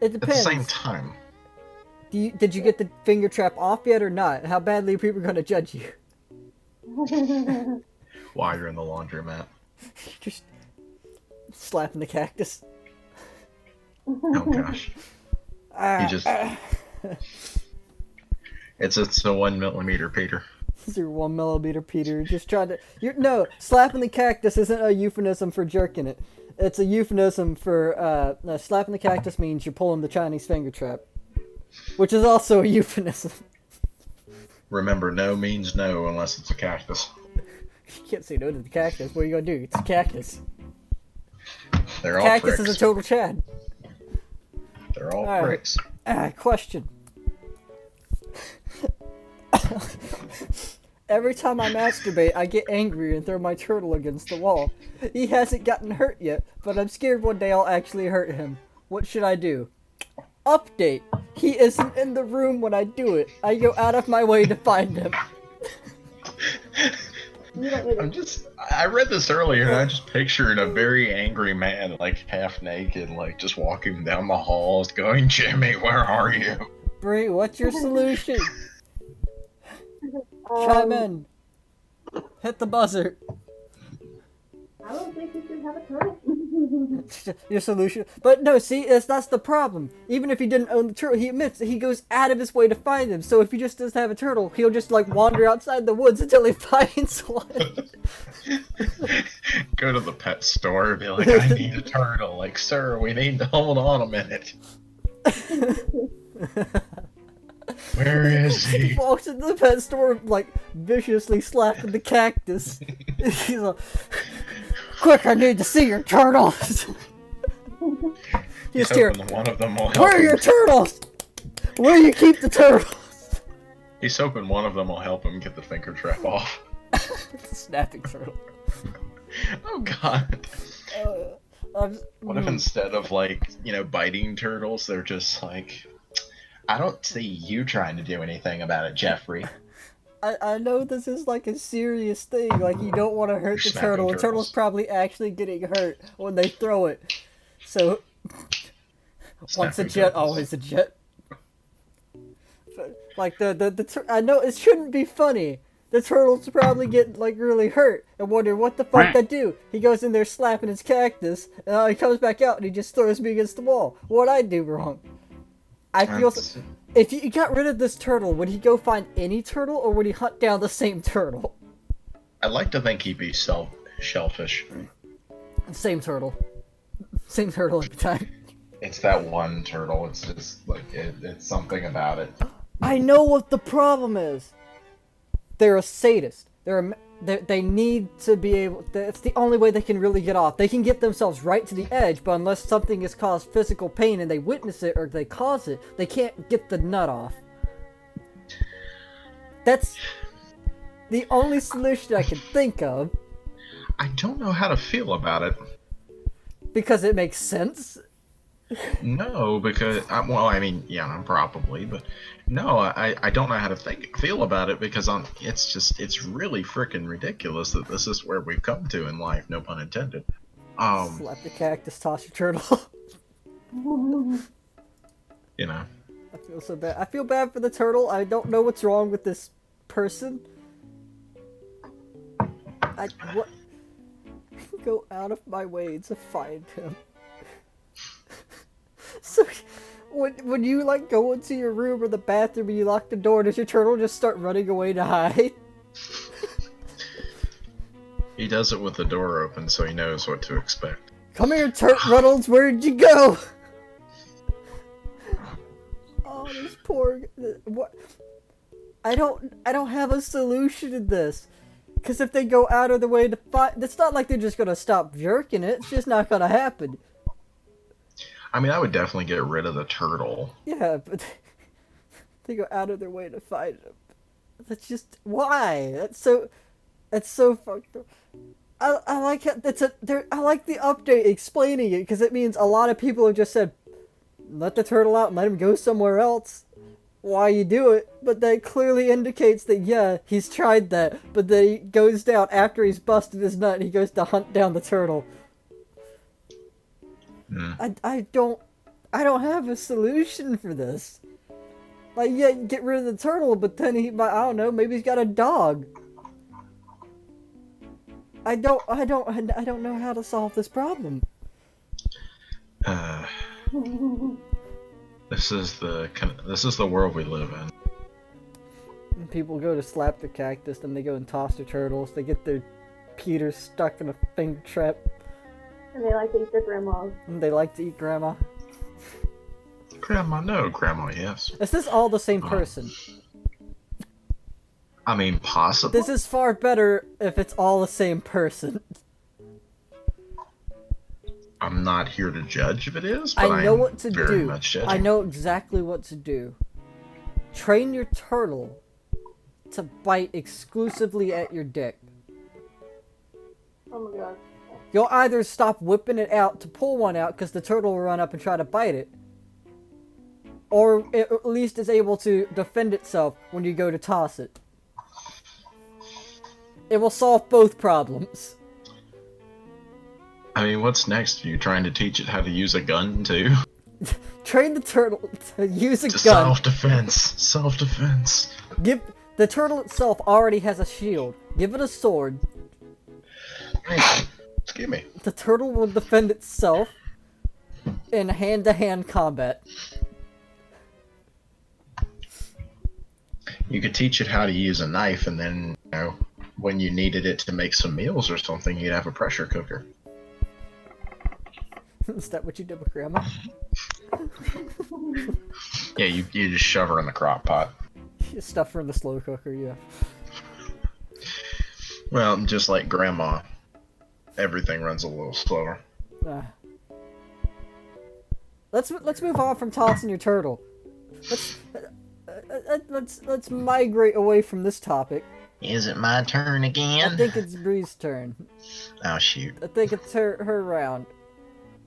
it depends. At the same time. Did you get the finger trap off yet or not? How badly are people going to judge you? While you're in the laundromat. Just slapping the cactus. Oh gosh. It's a 1mm Peter. It's your 1mm Peter. Just trying to. Slapping the cactus isn't a euphemism for jerking it. It's a euphemism for slapping the cactus means you're pulling the Chinese finger trap, which is also a euphemism. Remember, no means no unless it's a cactus. You can't say no to the cactus. What are you gonna do? It's a cactus. They're all cactus pricks. Is a total Chad. They're all pricks. Question. Every time I masturbate, I get angry and throw my turtle against the wall. He hasn't gotten hurt yet, but I'm scared one day I'll actually hurt him. What should I do? Update. He isn't in the room when I do it. I go out of my way to find him. I read this earlier and I just pictured a very angry man, like half naked, like just walking down the halls going, Jimmy, where are you? Bree, what's your solution? Chime in. Hit the buzzer. I don't think you should have a turtle. Your solution. But no, see, that's the problem. Even if he didn't own the turtle, he admits that he goes out of his way to find him. So if he just doesn't have a turtle, he'll just like wander outside the woods until he finds one. Go to the pet store and be like, I need a turtle. Like, sir, we need to hold on a minute. Where is he? He walks into the pet store, like, viciously slapping the cactus. He's like, quick, I need to see your turtles! He's hoping one of them will help Where are your turtles? Where do you keep the turtles? He's hoping one of them will help him get the finger trap off. Snapping turtle. Oh god. What if instead of, like, biting turtles, they're just like, I don't see you trying to do anything about it, Jeffrey. I know this is like a serious thing, like you don't want to hurt the turtle. The turtle's probably actually getting hurt when they throw it. So, once a jet, always a jet. But, like I know it shouldn't be funny. The turtle's probably getting like really hurt and wonder what the fuck they do. He goes in there slapping his cactus, and he comes back out and he just throws me against the wall. What'd I do wrong? I feel if you got rid of this turtle, would he go find any turtle, or would he hunt down the same turtle? I'd like to think he'd be shellfish. Same turtle every time. It's that one turtle. It's just like it's something about it. I know what the problem is. They're a sadist. They need to be able. It's the only way they can really get off. They can get themselves right to the edge, but unless something has caused physical pain and they witness it or they cause it, they can't get the nut off. That's the only solution I can think of. I don't know how to feel about it. Because it makes sense? No, because, probably, but no, I don't know how to feel about it because it's really freaking ridiculous that this is where we've come to in life, no pun intended. Slap the cactus, toss your turtle. You know. I feel so bad. I feel bad for the turtle. I don't know what's wrong with this person. What? Go out of my way to find him. So, when you like go into your room or the bathroom and you lock the door, does your turtle just start running away to hide? He does it with the door open, so he knows what to expect. Come here, Reynolds. Where'd you go? Oh, this poor. What? I don't have a solution to this. Because if they go out of the way to fight, it's not like they're just gonna stop jerking it. It's just not gonna happen. I mean, I would definitely get rid of the turtle. Yeah, but they go out of their way to fight him. That's just why. That's so fucked up. I like how I like the update explaining it because it means a lot of people have just said, let the turtle out and let him go somewhere else. Why you do it? But that clearly indicates that yeah, he's tried that, but then he goes down after he's busted his nut and he goes to hunt down the turtle. I don't have a solution for this. Like yeah, get rid of the turtle, but then I don't know, maybe he's got a dog. I don't know how to solve this problem. This is the world we live in. And people go to slap the cactus, then they go and toss their turtles. They get their Peters stuck in a finger trap. And they like to eat their grandmas. And they like to eat grandma. Grandma, no. Grandma, yes. Is this all the same person? I mean, possibly. This is far better if it's all the same person. I'm not here to judge if it is, but I know what to very do. much judging. I know exactly what to do. Train your turtle to bite exclusively at your dick. Oh my god. You'll either stop whipping it out to pull one out because the turtle will run up and try to bite it, or it at least is able to defend itself when you go to toss it. It will solve both problems. I mean, what's next? Are you trying to teach it how to use a gun, too? Train the turtle to use a gun. Self-defense. Self-defense. The turtle itself already has a shield. Give it a sword. Excuse me. The turtle will defend itself in hand-to-hand combat. You could teach it how to use a knife, and then, you know, when you needed it to make some meals or something, you'd have a pressure cooker. Is that what you did with Grandma? Yeah, you just shove her in the crock pot. You stuff her in the slow cooker, yeah. Well, just like Grandma, everything runs a little slower. Let's move on from tossing your turtle. Let's migrate away from this topic. Is it my turn again? I think it's Bree's turn. Oh, shoot. I think it's her round.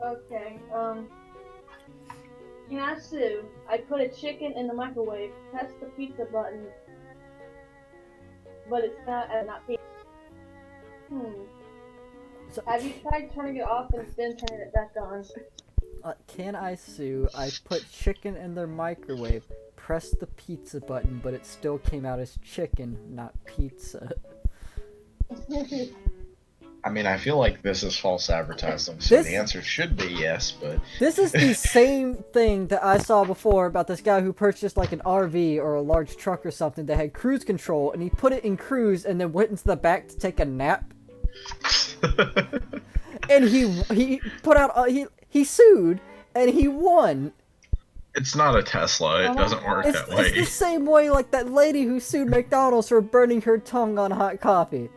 Okay, Cactus, I put a chicken in the microwave, press the pizza button, but it's not pizza. So, Have you tried turning it off and then turning it back on? can I sue? I put chicken in their microwave, pressed the pizza button, but it still came out as chicken, not pizza. I mean, I feel like this is false advertising, so the answer should be yes, but... This is the same thing that I saw before about this guy who purchased like an RV or a large truck or something that had cruise control, and he put it in cruise and then went into the back to take a nap. And he put out he sued and he won. It's not a Tesla. It doesn't work that way. It's the same way like that lady who sued McDonald's for burning her tongue on hot coffee.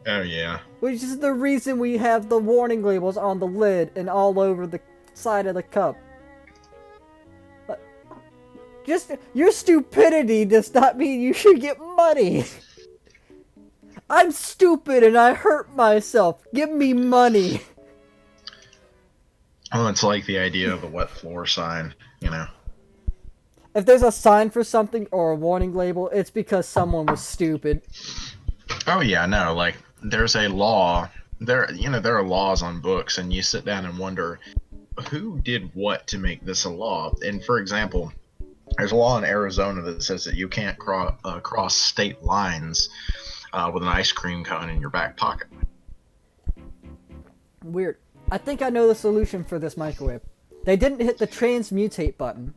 Oh, yeah. Which is the reason we have the warning labels on the lid and all over the side of the cup. Just your stupidity does not mean you should get money. I'm stupid and I hurt myself. Give me money. Oh, it's like the idea of the wet floor sign, you know. If there's a sign for something or a warning label, it's because someone was stupid. Oh, yeah, no, like, there's a law there are laws on books, and you sit down and wonder who did what to make this a law. And for example, there's a law in Arizona that says that you can't cross state lines with an ice cream cone in your back pocket. Weird. I think I know the solution for this microwave. They didn't hit the transmutate button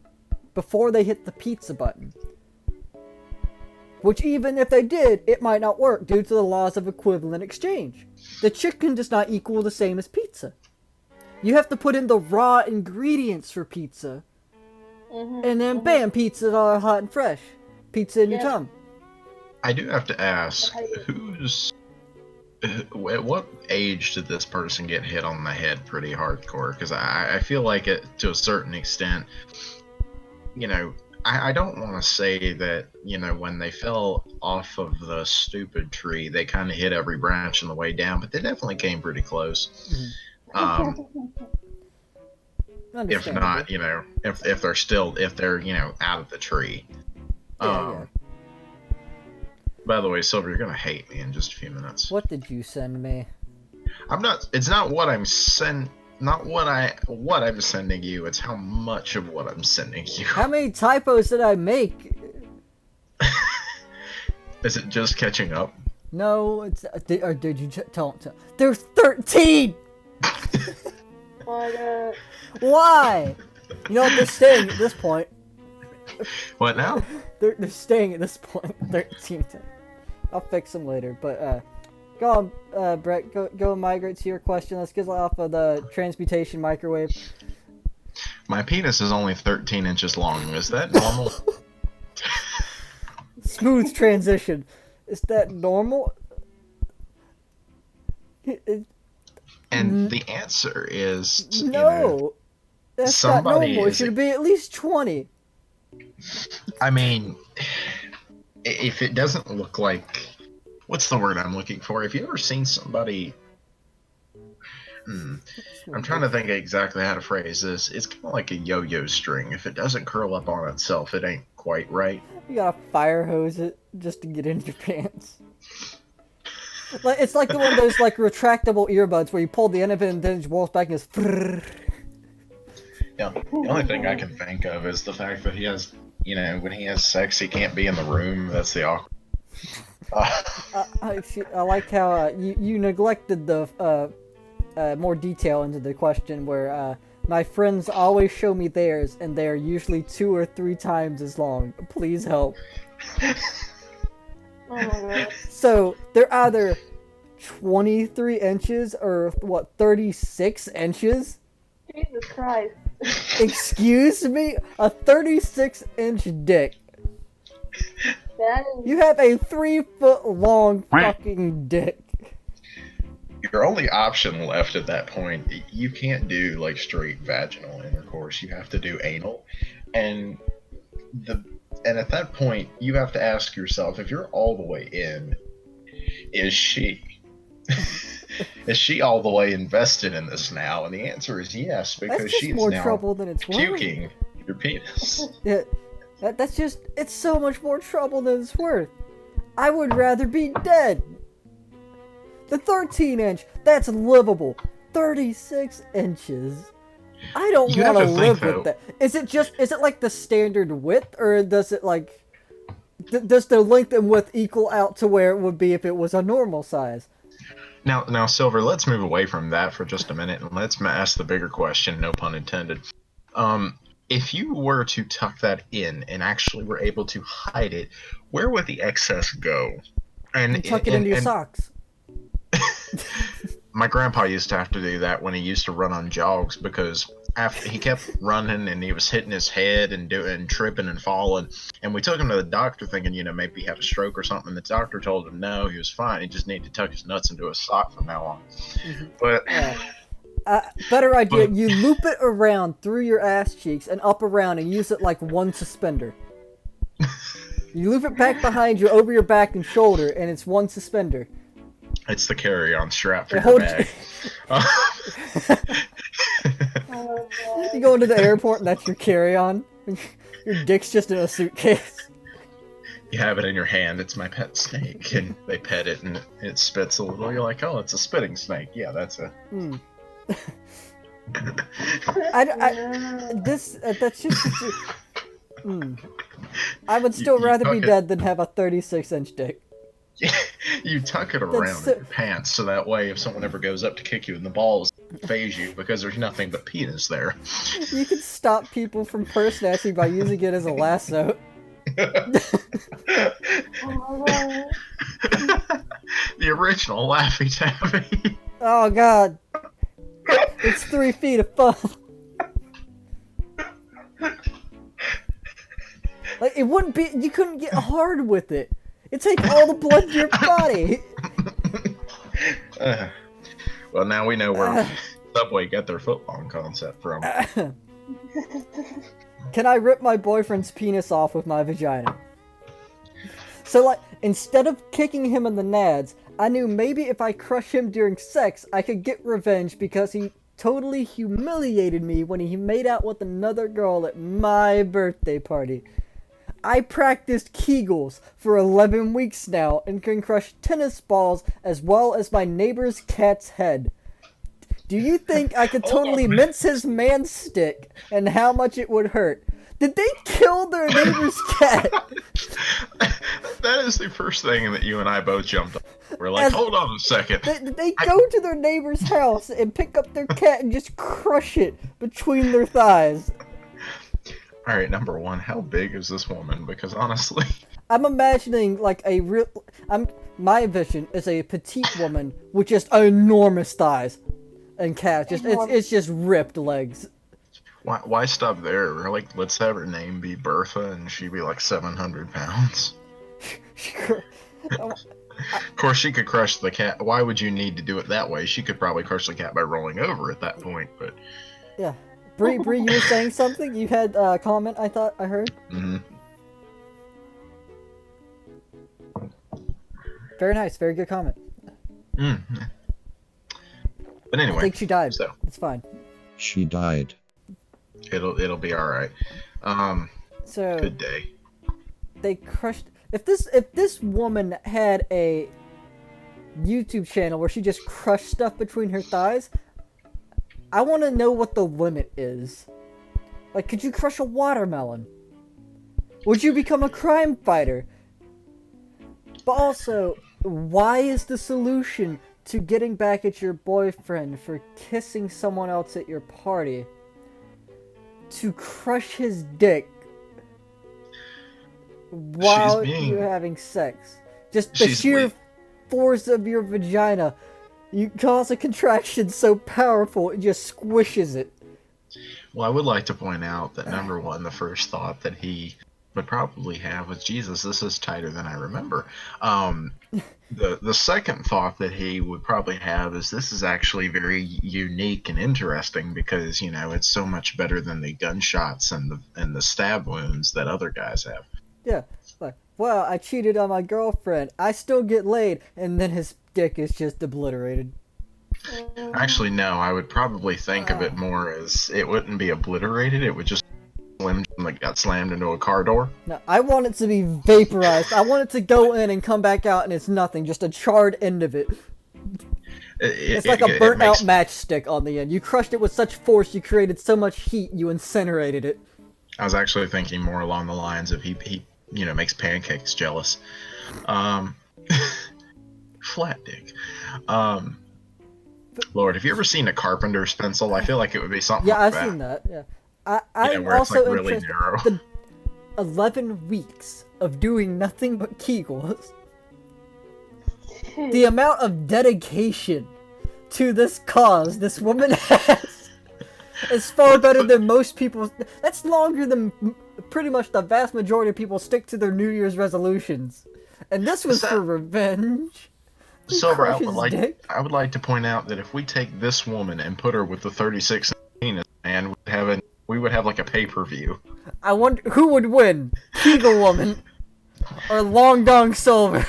before they hit the pizza button. Which even if they did, it might not work due to the laws of equivalent exchange. The chicken does not equal the same as pizza. You have to put in the raw ingredients for pizza. And then bam, pizza's all hot and fresh. Pizza in your tongue. I do have to ask, at what age did this person get hit on the head pretty hardcore? Because I feel like it, to a certain extent, I don't want to say that, when they fell off of the stupid tree, they kind of hit every branch on the way down, but they definitely came pretty close. If not, if they're out of the tree. Yeah. By the way, Silver, you're gonna hate me in just a few minutes. What did you send me? It's not what I'm what I'm sending you. It's how much of what I'm sending you. How many typos did I make? Is it just catching up? No, it's. Or did you tell them? There's 13. Why? You know what? They're staying at this point. What now? They're staying at this point. 13. I'll fix them later. But go on, Brett. Go migrate to your question. Let's get off of the transmutation microwave. My penis is only 13 inches long. Is that normal? Smooth transition. Is that normal? And the answer is no. That's not normal. It should be at least 20. I mean, if it doesn't look like, what's the word I'm looking for? Have you ever seen somebody? I'm trying to think exactly how to phrase this. It's kind of like a yo-yo string. If it doesn't curl up on itself, it ain't quite right. You gotta fire hose it just to get into your pants. It's like one of those retractable earbuds where you pull the end of it and then it rolls back and goes. Yeah, the only thing I can think of is the fact that he has, when he has sex, he can't be in the room. That's the awkward. I like how you neglected the more detail into the question where my friends always show me theirs and they are usually 2 or 3 times as long. Please help. Oh my god. So they're either 23 inches or 36 inches? Jesus Christ. Excuse me? A 36-inch dick. That is... You have a 3-foot long fucking dick. Your only option left at that point, you can't do straight vaginal intercourse. You have to do anal, and at that point you have to ask yourself, if you're all the way in, is she all the way invested in this now? And the answer is yes, because she's more now trouble than it's worth. puking your penis. Yeah, it's so much more trouble than it's worth. I would rather be dead. The 13-inch, that's livable. 36 inches. I don't want to live with that. Is it like the standard width, or does it does the length and width equal out to where it would be if it was a normal size? Now, Silver, let's move away from that for just a minute, and let's ask the bigger question, no pun intended. If you were to tuck that in and actually were able to hide it, where would the excess go? And tuck it into your socks. My grandpa used to have to do that when he used to run on jogs, because after he kept running and he was hitting his head and tripping and falling, and we took him to the doctor thinking, maybe he had a stroke or something. The doctor told him no, he was fine. He just needed to tuck his nuts into a sock from now on. But better idea, you loop it around through your ass cheeks and up around and use it like one suspender. You loop it back behind you over your back and shoulder, and it's one suspender. It's the carry-on strap for your bag. You go into the airport and that's your carry-on. Your dick's just in a suitcase. You have it in your hand. It's my pet snake, and they pet it, and it spits a little. You're like, oh, it's a spitting snake. Yeah, that's a. Hmm. That's just. I would still rather be dead than have a 36-inch dick. You tuck it around in your pants, so that way, if someone ever goes up to kick you in the balls, it phase you because there's nothing but penis there. You can stop people from purse snatching by using it as a lasso. The original Laffy Taffy. Oh god. It's 3 feet of fun. Like, it wouldn't be, you couldn't get hard with it. It'd take all the blood in your body. Well, now we know where Subway got their footlong concept from. Can I rip my boyfriend's penis off with my vagina? So, like, instead of kicking him in the nads, I knew maybe if I crush him during sex, I could get revenge because he totally humiliated me when he made out with another girl at my birthday party. I practiced Kegels for 11 weeks now and can crush tennis balls as well as my neighbor's cat's head. Do you think I could totally mince his man stick and how much it would hurt? Did they kill their neighbor's cat? That is the first thing that you and I both jumped on. We're like, hold on a second. They go to their neighbor's house and pick up their cat and just crush it between their thighs. All right, number one, how big is this woman? Because honestly, I'm imagining like a real. My vision is a petite woman with just enormous thighs and calves. It's just ripped legs. Why stop there? Like, let's have her name be Bertha, and she'd be like 700 pounds. Of course, she could crush the cat. Why would you need to do it that way? She could probably crush the cat by rolling over at that point, but. Yeah. Bree, you were saying something? You had a comment, I thought I heard? Mm-hmm. Very nice, very good comment. Mm-hmm. But anyway. I think she died. So. It's fine. She died. It'll be alright. So good day. They crushed... If this woman had a YouTube channel where she just crushed stuff between her thighs... I want to know what the limit is. Like, could you crush a watermelon? Would you become a crime fighter? But also, why is the solution to getting back at your boyfriend for kissing someone else at your party to crush his dick while you're having sex? Just the sheer force of your vagina. You cause a contraction so powerful, it just squishes it. Well, I would like to point out that number one, the first thought that he would probably have was, Jesus, this is tighter than I remember. The second thought that he would probably have is, this is actually very unique and interesting because, you know, it's so much better than the gunshots and the stab wounds that other guys have. Yeah, like, well, I cheated on my girlfriend. I still get laid, and then his dick is just obliterated. Actually, no. I would probably think of it more as it wouldn't be obliterated. It would just got slammed into a car door. No, I want it to be vaporized. I want it to go in and come back out, and it's nothing. Just a charred end of it. It's like a burnt-out matchstick on the end. You crushed it with such force, you created so much heat, you incinerated it. I was actually thinking more along the lines of he makes pancakes jealous. Flat dick. Lord, have you ever seen a carpenter's pencil? I feel like it would be something like that. Yeah, I've seen that, yeah. I'm where also it's like really interested. narrow. The 11 weeks of doing nothing but Kegels. The amount of dedication to this cause this woman has is far better than most people. That's longer than pretty much the vast majority of people stick to their New Year's resolutions. And this was for revenge. Silver, I would like to point out that if we take this woman and put her with the 36 penis man, we would have like a pay-per-view. I wonder who would win, Kegel Woman or Long Dong Silver.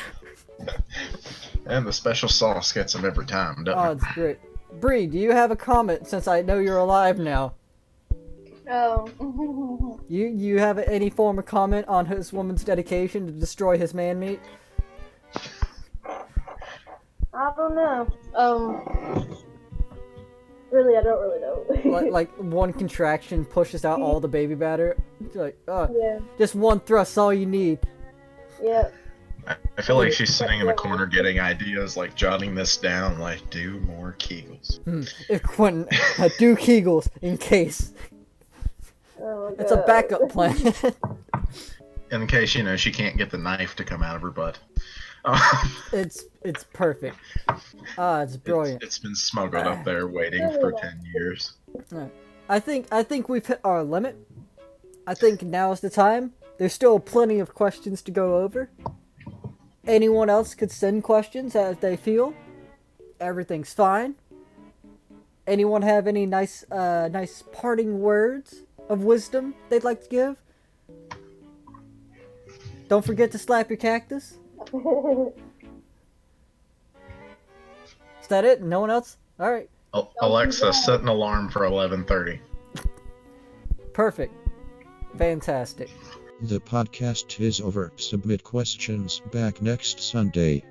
And the special sauce gets them every time, doesn't it? Oh, it's great. Bree, do you have a comment since I know you're alive now? Oh. You have any form of comment on his woman's dedication to destroy his man meat? I don't know. Really, I don't really know. Like one contraction pushes out all the baby batter. Like, Yeah. just one thrust's all you need. Yeah. I feel like she's sitting in the corner getting ideas, like jotting this down, like do more Kegels. If Quentin do Kegels in case. Oh my It's a God. backup plan. In case, she can't get the knife to come out of her butt. It's perfect. It's brilliant. It's been smuggled up there waiting for 10 years. I think we've hit our limit. I think now is the time. There's still plenty of questions to go over. Anyone else could send questions as they feel. Everything's fine. Anyone have any nice parting words of wisdom they'd like to give? Don't forget to slap your cactus. Is that it? No one else? Alright. Alexa, set an alarm for 11:30. Perfect. Fantastic. The podcast is over. Submit questions back next Sunday.